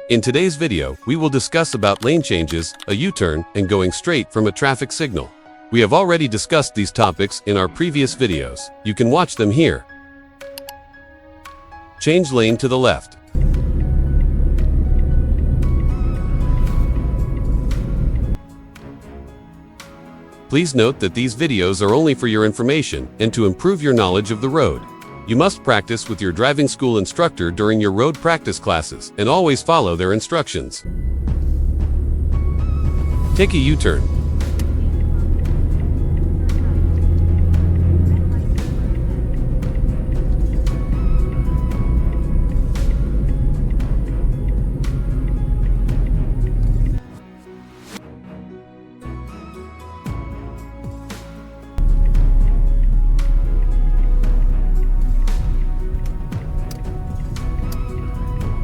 In today's video, we will discuss about lane changes, a U-turn, and going straight from a traffic signal. We have already discussed these topics in our previous videos. You can watch them here. Change lane to the left. Please note that these videos are only for your information and to improve your knowledge of the road. You must practice with your driving school instructor during your road practice classes and always follow their instructions. Take a U-turn.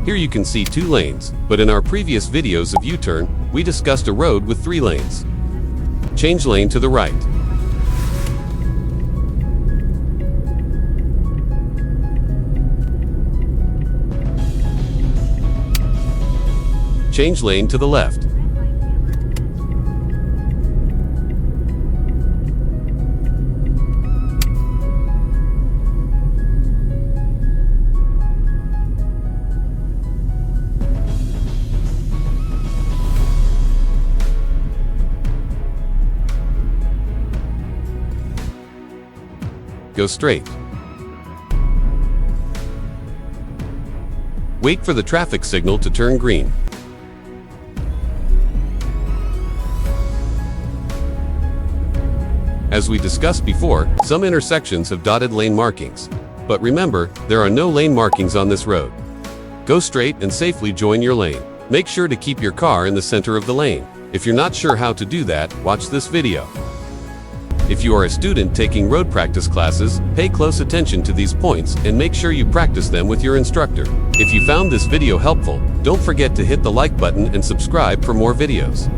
Here you can see 2 lanes, but in our previous videos of U-turn, we discussed a road with 3 lanes. Change lane to the right. Change lane to the left. Go straight. Wait for the traffic signal to turn green. As we discussed before, some intersections have dotted lane markings. But remember, there are no lane markings on this road. Go straight and safely join your lane. Make sure to keep your car in the center of the lane. If you're not sure how to do that, watch this video. If you are a student taking road practice classes, pay close attention to these points and make sure you practice them with your instructor. If you found this video helpful, don't forget to hit the like button and subscribe for more videos.